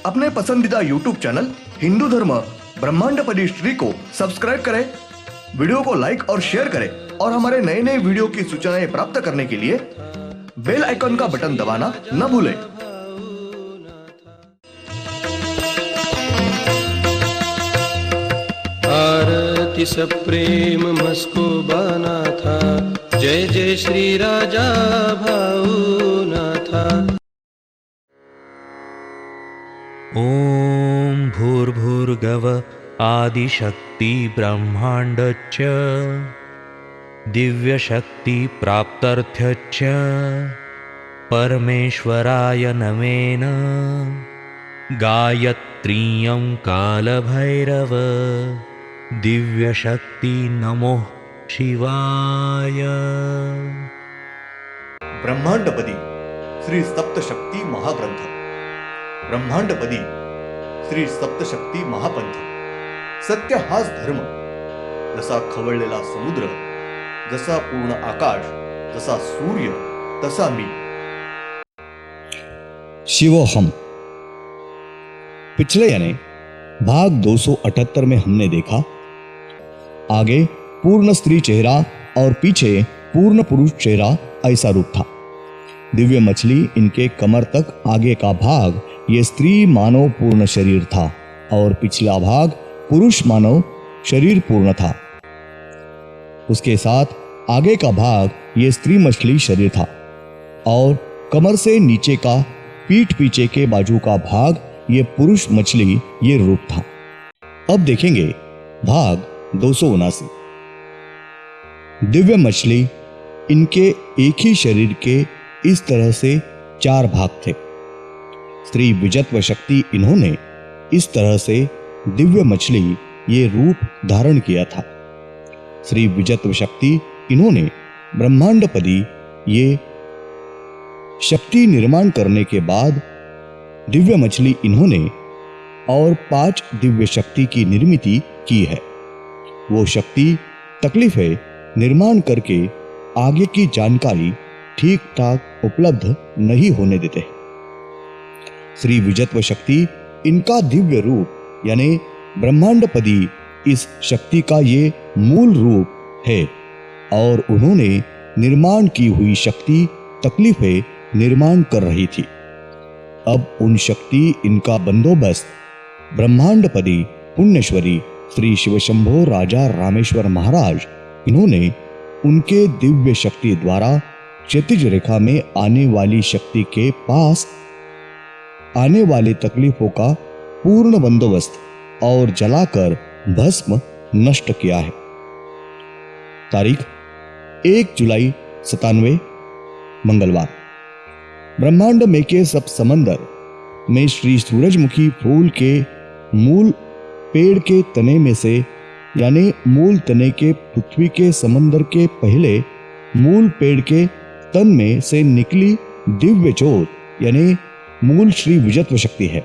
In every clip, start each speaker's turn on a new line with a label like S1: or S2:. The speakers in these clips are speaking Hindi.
S1: अपने पसंदीदा YouTube चैनल हिंदू धर्म ब्रह्मांडपदी श्री को सब्सक्राइब करें, वीडियो को लाइक और शेयर करें और हमारे नए नए वीडियो की सूचनाएं प्राप्त करने के लिए बेल आइकन का बटन दबाना न भूलें।
S2: आरती सप्रेम मस्को बना था, जय जय श्री राजा भाऊनाथा।
S3: ॐ भूर्भुर्गव आदिशक्ति ब्रह्माण्डच्च दिव्यशक्ति प्राप्त्यर्थच्च परमेश्वराय नमेन गायत्रीयं कालभैरव दिव्यशक्ति नमो शिवाय।
S1: ब्रह्मांडपदी श्री सप्तशक्ती महाग्रंथ। ब्रह्मांडपदी श्री सप्तशक्ती महापंथ। सत्य हाच धर्म, जसा खवळलेला समुद्र, जसा पूर्ण आकाश, जसा सूर्य, तसा मी।
S4: शिवोहम। पिछले यानी भाग 278 में हमने देखा आगे पूर्ण स्त्री चेहरा और पीछे पूर्ण पुरुष चेहरा ऐसा रूप था। दिव्य मछली इनके कमर तक आगे का भाग ये स्त्री मानव पूर्ण शरीर था और पिछला भाग पुरुष मानव शरीर पूर्ण था। उसके साथ आगे का भाग ये स्त्री मछली शरीर था और कमर से नीचे का पीठ पीछे के बाजू का भाग ये पुरुष मछली ये रूप था। अब देखेंगे भाग 279। दिव्य मछली इनके एक ही शरीर के इस तरह से 4 भाग थे। स्त्री विजत्व शक्ति इन्होंने इस तरह से दिव्य मछली ये रूप धारण किया था। श्री विजत्व शक्ति इन्होंने ब्रह्मांडपदी ये शक्ति निर्माण करने के बाद दिव्य मछली इन्होंने और 5 दिव्य शक्ति की निर्मित की है। वो शक्ति तकलीफें निर्माण करके आगे की जानकारी ठीक ठाक उपलब्ध नहीं होने देते। श्री विजत्व शक्ति इनका दिव्य रूप यानी ब्रह्मांडपदी इस शक्ति का ये मूल रूप है और उन्होंने निर्माण की हुई शक्ति तकलीफें निर्माण कर रही थी। अब उन शक्ति इनका बंदोबस्त ब्रह्मांडपदी पुण्यश्वरी श्री शिवशंभो राजा रामेश्वर महाराज इन्होंने उनके दिव्य शक्ति द्वारा क्षैतिज रेखा में आने वाली शक्ति के पास आने वाली तकलीफों का पूर्ण बंदोबस्त और जलाकर भस्म नष्ट किया है। तारीख 1 जुलाई 97 मंगलवार। ब्रह्मांड में के सब समंदर में श्री सूरजमुखी फूल के मूल पेड़ के तने में से यानी मूल तने के पृथ्वी के समंदर के पहले मूल पेड़ के तन में से निकली दिव्य ज्योत यानी मूल श्री विजत्व शक्ति है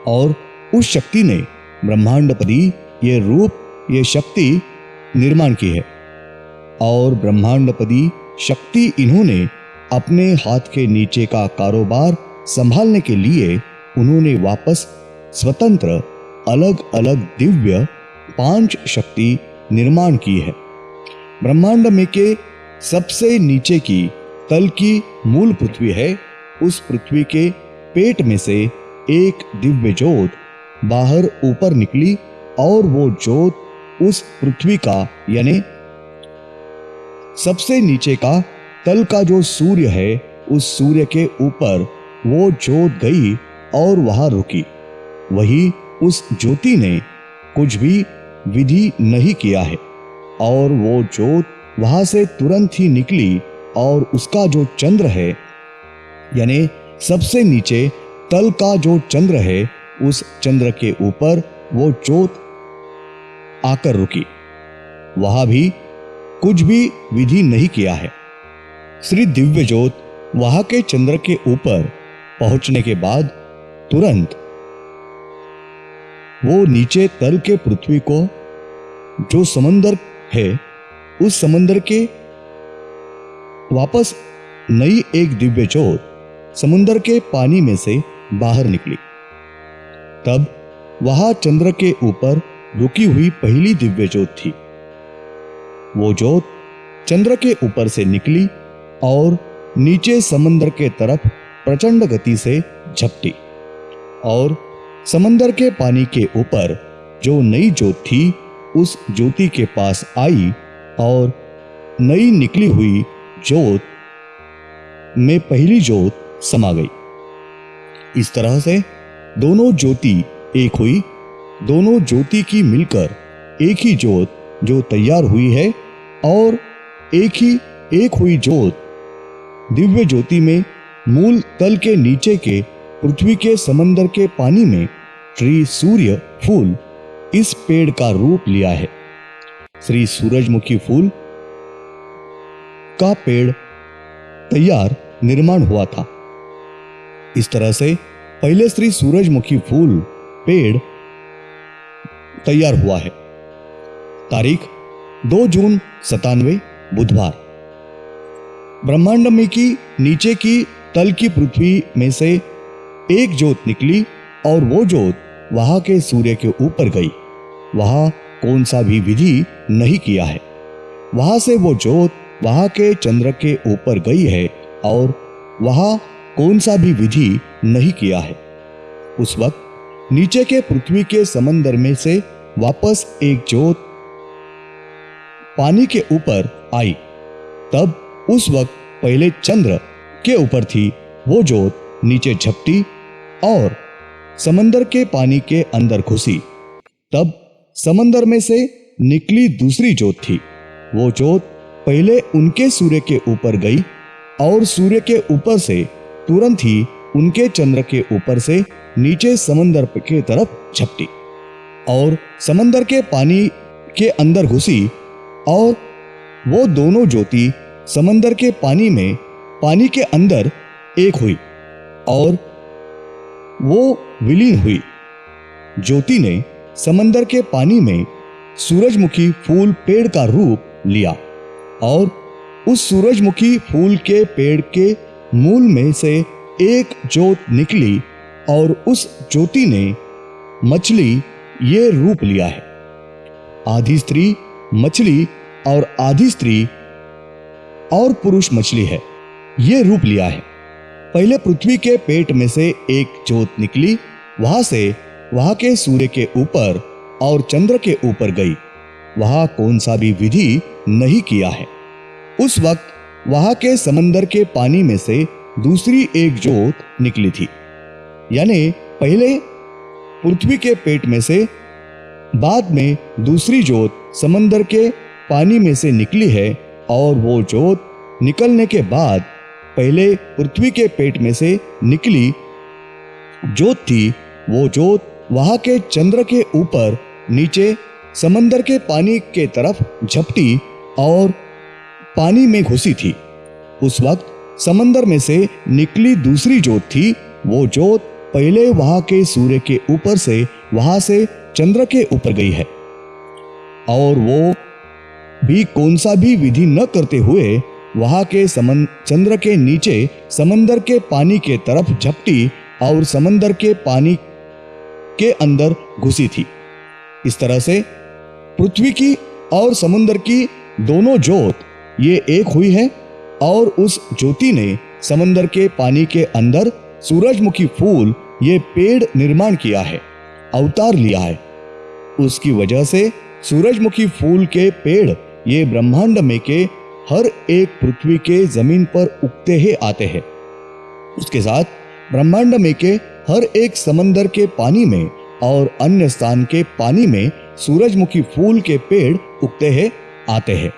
S4: और उस शक्ति ने ब्रह्मांडपदी ये रूप ये शक्ति निर्माण की है और ब्रह्मांडपदी शक्ति इन्होंने अपने हाथ के नीचे का कारोबार संभालने के लिए उन्होंने वापस स्वतंत्र अलग अलग दिव्य 5 शक्ति निर्माण की है। ब्रह्मांड में के सबसे नीचे की तल की मूल पृथ्वी है। उस पृथ्वी के पेट में से एक दिव्य ज्योत बाहर ऊपर निकली और वो ज्योत उस पृथ्वी का यानी सबसे नीचे का तल का जो सूर्य है उस सूर्य के ऊपर वो ज्योत गई और वहां रुकी। वही उस ज्योति ने कुछ भी विधि नहीं किया है और वो ज्योत वहां से तुरंत ही निकली और उसका जो चंद्र है यानी सबसे नीचे तल का जो चंद्र है उस चंद्र के ऊपर वो ज्योत आकर रुकी। वहां भी कुछ भी विधि नहीं किया है। श्री दिव्य ज्योत वहां के चंद्र के ऊपर पहुंचने के बाद तुरंत वो नीचे तल के पृथ्वी को जो समंदर है उस समंदर के वापस नई एक दिव्य ज्योत समुद्र के पानी में से बाहर निकली तब वहां चंद्र के ऊपर रुकी हुई पहली दिव्य ज्योत थी। वो ज्योत चंद्र के ऊपर से निकली और नीचे समंदर के तरफ प्रचंड गति से झपटी और समंदर के पानी के ऊपर जो नई ज्योत थी उस ज्योति के पास आई और नई निकली हुई ज्योत में पहली ज्योत समा गई। इस तरह से दोनों ज्योति एक हुई। दोनों ज्योति की मिलकर एक ही ज्योत जो तैयार हुई है और एक हुई ज्योत दिव्य ज्योति में मूल तल के नीचे के पृथ्वी के समंदर के पानी में श्री सूर्य फूल इस पेड़ का रूप लिया है। श्री सूरजमुखी फूल का पेड़ तैयार निर्माण हुआ था। इस तरह से पहले श्री सूरजमुखी फूल पेड़ तैयार हुआ है। तारीख 2 जून 97 बुधवार। ब्रह्मांड में की नीचे की तल की पृथ्वी में से एक ज्योत निकली और वो ज्योत वहां के सूर्य के ऊपर गई। वहां कौन सा भी विधि नहीं किया है। वहां से वो ज्योत वहां के चंद्र के ऊपर गई है और वहां कौन सा भी विधि नहीं किया है। उस वक्त नीचे के पृथ्वी के समंदर में से वापस एक ज्योत पानी के ऊपर आई। तब उस वक्त पहले चंद्र के ऊपर थी वो ज्योत नीचे झपटी और समंदर के पानी के अंदर घुसी। तब समंदर में से निकली दूसरी ज्योत थी। वो ज्योत पहले उनके सूर्य के ऊपर गई और सूर्य के ऊपर से तुरंत ही उनके चंद्र के ऊपर से नीचे समंदर के तरफ झपटी और समंदर के पानी के अंदर घुसी और वो दोनों ज्योति समंदर के पानी में पानी के अंदर एक हुई और वो विलीन हुई। ज्योति ने समंदर के पानी में सूरजमुखी फूल पेड़ का रूप लिया और उस सूरजमुखी फूल के पेड़ के मूल में से एक ज्योत निकली और उस ज्योति ने मछली ये रूप लिया है। आधी स्त्री मछली और आधी स्त्री और पुरुष मछली है, ये रूप लिया है। पहले पृथ्वी के पेट में से एक ज्योत निकली, वहां से वहां के सूर्य के ऊपर और चंद्र के ऊपर गई। वहां कौन सा भी विधि नहीं किया है। उस वक्त वहां के समंदर के पानी में से दूसरी एक ज्योत निकली थी, यानी पहले पृथ्वी के पेट में से बाद में दूसरी ज्योत समंदर के पानी में से निकली है और वो ज्योत निकलने के बाद पहले पृथ्वी के पेट में से निकली ज्योत थी। वो ज्योत वहां के चंद्र के ऊपर नीचे समंदर के पानी के तरफ झपटी और पानी में घुसी थी। उस वक्त समंदर में से निकली दूसरी ज्योत थी। वो ज्योत पहले वहां के सूर्य के ऊपर से वहां से चंद्र के ऊपर गई है और वो भी कौन सा भी विधि न करते हुए वहां के चंद्र के नीचे समंदर के पानी के तरफ झपटी और समंदर के पानी के अंदर घुसी थी। इस तरह से पृथ्वी की और समुद्र की दोनों ज्योत ये एक हुई है और उस ज्योति ने समंदर के पानी के अंदर सूरजमुखी फूल ये पेड़ निर्माण किया है, अवतार लिया है। उसकी वजह से सूरजमुखी फूल के पेड़ ये ब्रह्मांड में के हर एक पृथ्वी के जमीन पर उगते ही आते हैं। उसके साथ ब्रह्मांड में के हर एक समंदर के पानी में और अन्य स्थान के पानी में सूरजमुखी फूल के पेड़ उगते हैं आते हैं।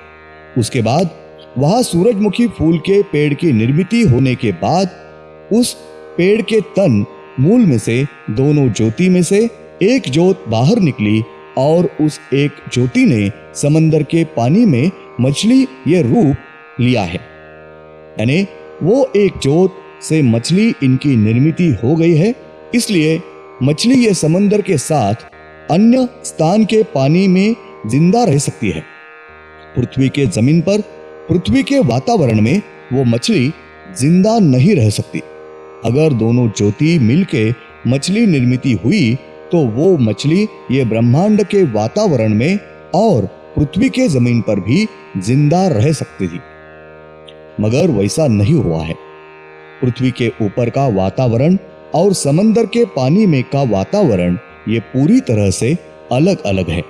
S4: उसके बाद वहां सूरजमुखी फूल के पेड़ की निर्मित होने के बाद उस पेड़ के तन मूल में से दोनों ज्योति में से एक ज्योत बाहर निकली और उस एक ज्योति ने समंदर के पानी में मछली ये रूप लिया है, यानी वो एक ज्योत से मछली इनकी निर्मित हो गई है। इसलिए मछली ये समंदर के साथ अन्य स्थान के पानी में जिंदा रह सकती है। पृथ्वी के जमीन पर पृथ्वी के वातावरण में वो मछली जिंदा नहीं रह सकती। अगर दोनों ज्योति मिलके मछली निर्मित हुई तो वो मछली ये ब्रह्मांड के वातावरण में और पृथ्वी के जमीन पर भी जिंदा रह सकती थी, मगर वैसा नहीं हुआ है। पृथ्वी के ऊपर का वातावरण और समंदर के पानी में का वातावरण ये पूरी तरह से अलग अलग है।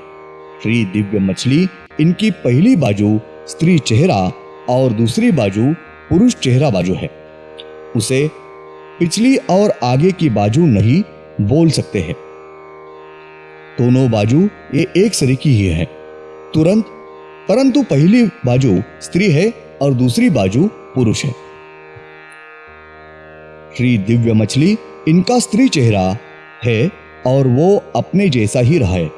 S4: श्री दिव्य मछली, इनकी पहली बाजू स्त्री चेहरा और दूसरी बाजू पुरुष चेहरा बाजू है। उसे पिछली और आगे की बाजू नहीं बोल सकते हैं। दोनों बाजू ये एक सरीकी ही है तुरंत, परंतु पहली बाजू स्त्री है और दूसरी बाजू पुरुष है। श्री दिव्य मछली, इनका स्त्री चेहरा है और वो अपने जैसा ही रहा है।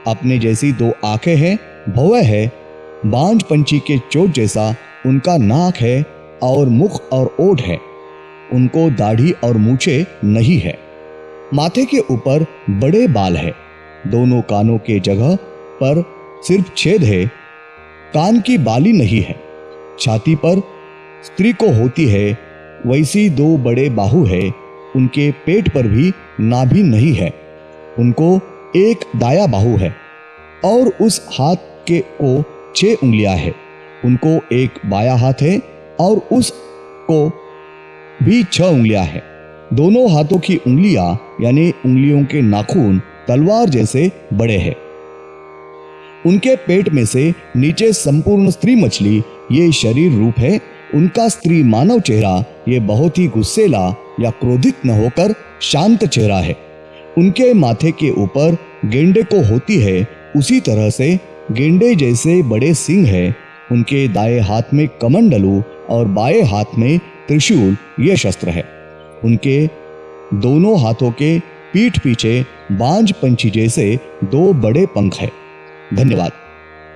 S4: अपने जैसी दो आंखें हैं, भौवें है, बांझ पंछी के चोट जैसा उनका नाक है और मुख और ओठ है। उनको दाढ़ी और मूछें नहीं है। माथे के ऊपर बड़े बाल है। दोनों कानों के जगह पर सिर्फ छेद है। कान की बाली नहीं है। छाती पर स्त्री को होती है वैसी दो बड़े बाहु है। उनके पेट पर भी नाभि नहीं है। उनको एक दाया बाहु है और उस हाथ के को 6 उंगलियां है। उनको एक बाया हाथ है और उस को भी 6 उंगलियां है। दोनों हाथों की उंगलियां यानी उंगलियों के नाखून तलवार जैसे बड़े हैं। उनके पेट में से नीचे संपूर्ण स्त्री मछली ये शरीर रूप है। उनका स्त्री मानव चेहरा ये बहुत ही गुस्सेला या क्रोधित न होकर शांत चेहरा है। उनके माथे के ऊपर गेंडे को होती है उसी तरह से गेंडे जैसे बड़े सिंह है। उनके दाएं हाथ में कमंडलू और बाएं हाथ में त्रिशूल ये शस्त्र है। उनके दोनों हाथों के पीठ पीछे बांझ पंछी जैसे 2 बड़े पंख है। धन्यवाद।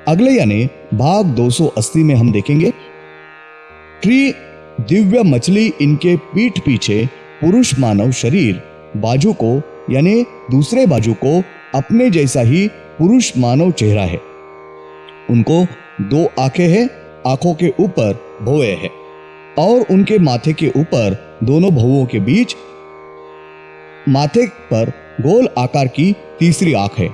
S4: अगले यानी भाग 280 में हम देखेंगे श्री दिव्य मछली, इनके पीठ पीछे पुरुष मानव शरीर बाजू को यानी दूसरे बाजू को अपने जैसा ही पुरुष मानव चेहरा है। उनको 2 आंखें हैं। आंखों के ऊपर भौवें है और उनके माथे के ऊपर दोनों भौवों के बीच माथे पर गोल आकार की तीसरी आंख है।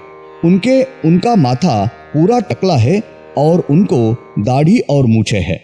S4: उनका माथा पूरा टकला है और उनको दाढ़ी और मूछें है।